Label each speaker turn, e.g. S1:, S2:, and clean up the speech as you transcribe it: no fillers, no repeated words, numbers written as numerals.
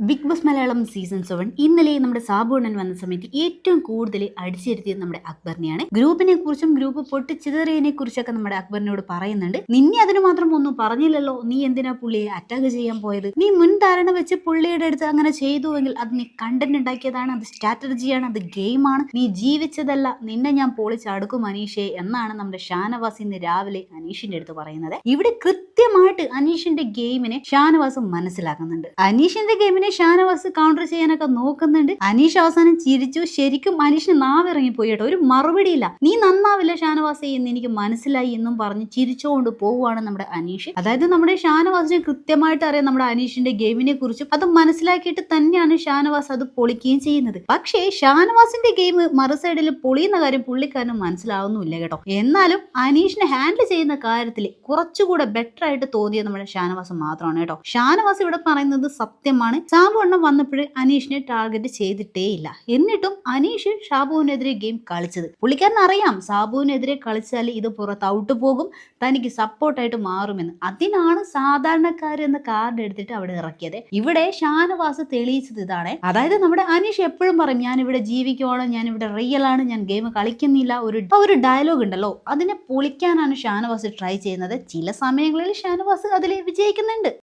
S1: Big boss Malayalam season 7 ഇന്നലെ നമ്മുടെ സാബുണ്ണൻ വന്ന സമയത്ത് ഏറ്റവും കൂടുതൽ അടിച്ചിരുത്തിയത് നമ്മുടെ അക്ബറിനെയാണ്. ഗ്രൂപ്പിനെ കുറിച്ചും ഗ്രൂപ്പ് പൊട്ടിച്ചിതറിയതിനെ കുറിച്ചൊക്കെ നമ്മുടെ അക്ബറിനോട് പറയുന്നുണ്ട്. നിന്നെ അതിന് മാത്രം ഒന്നും പറഞ്ഞില്ലല്ലോ, നീ എന്തിനാ പുള്ളിയെ അറ്റാക്ക് ചെയ്യാൻ പോയത്? നീ മുൻധാരണ വെച്ച് പുള്ളിയുടെ അടുത്ത് അങ്ങനെ ചെയ്തുവെങ്കിൽ അത് നീ കണ്ടന്റ് ഉണ്ടാക്കിയതാണ്, അത് സ്ട്രാറ്റജിയാണ്, അത് ഗെയിമാണ്, നീ ജീവിച്ചതല്ല, നിന്നെ ഞാൻ പൊളിച്ചടുക്കും അനീഷെ എന്നാണ് നമ്മുടെ ഷാനവാസ് ഇന്ന് രാവിലെ അനീഷിന്റെ അടുത്ത് പറയുന്നത്. ഇവിടെ കൃത്യമായിട്ട് അനീഷിന്റെ ഗെയിമിനെ ഷാനവാസ് മനസ്സിലാക്കുന്നുണ്ട്. അനീഷിന്റെ ഗെയിമിനെ ഷാനവാസ് കൗണ്ടർ ചെയ്യാനൊക്കെ നോക്കുന്നുണ്ട്. അനീഷ് അവസാനം ചിരിച്ചു. ശരിക്കും അനീഷിന് നാവിറങ്ങിപ്പോയി കേട്ടോ. ഒരു മറുപടിയില്ല. നീ നന്നാവില്ല ഷാനവാസെ എന്ന് എനിക്ക് മനസ്സിലായി എന്നും പറഞ്ഞ് ചിരിച്ചുകൊണ്ട് പോവുകയാണ് നമ്മുടെ അനീഷ്. അതായത് നമ്മുടെ ഷാനവാസിന് കൃത്യമായിട്ട് അറിയാം നമ്മുടെ അനീഷിന്റെ ഗെയിമിനെ കുറിച്ചും. അത് മനസ്സിലാക്കിയിട്ട് തന്നെയാണ് ഷാനവാസ് അത് പൊളിക്കുകയും ചെയ്യുന്നത്. പക്ഷേ ഷാനവാസിന്റെ ഗെയിം മറു സൈഡിൽ പൊളിയുന്ന കാര്യം പുള്ളിക്കാരന് മനസ്സിലാവുന്നില്ല കേട്ടോ. എന്നാലും അനീഷിനെ ഹാൻഡിൽ ചെയ്യുന്ന കാര്യത്തിൽ കുറച്ചുകൂടെ ബെറ്റർ ആയിട്ട് തോന്നിയത് നമ്മുടെ ഷാനവാസ് മാത്രമാണ് കേട്ടോ. ഷാനവാസ് ഇവിടെ പറയുന്നത് സത്യമാണ്. സാബുവണ്ണം വന്നപ്പോൾ അനീഷിനെ ടാർഗറ്റ് ചെയ്തിട്ടേ ഇല്ല. എന്നിട്ടും അനീഷ് ഷാബുവിനെതിരെ ഗെയിം കളിച്ചത് പുള്ളിക്കാരൻ അറിയാം. സാബുവിനെതിരെ കളിച്ചാൽ ഇത് പുറത്ത് ഔട്ട് പോകും, തനിക്ക് സപ്പോർട്ടായിട്ട് മാറുമെന്ന്. അതിനാണ് സാധാരണക്കാർ എന്ന കാർഡ് എടുത്തിട്ട് അവിടെ ഇറക്കിയത്. ഇവിടെ ഷാനവാസ് തെളിയിച്ചത് ഇതാണ്. അതായത് നമ്മുടെ അനീഷ് എപ്പോഴും പറയും ഞാൻ ഇവിടെ ജീവിക്കുവാണ്, ഞാൻ ഇവിടെ റിയൽ ആണ്, ഞാൻ ഗെയിം കളിക്കുന്നില്ല. ഒരു ഡയലോഗ് ഉണ്ടല്ലോ, അതിനെ പൊളിക്കാനാണ് ഷാനവാസ് ട്രൈ ചെയ്യുന്നത്. ചില സമയങ്ങളിൽ ഷാനവാസ് അതിൽ വിജയിക്കുന്നുണ്ട്.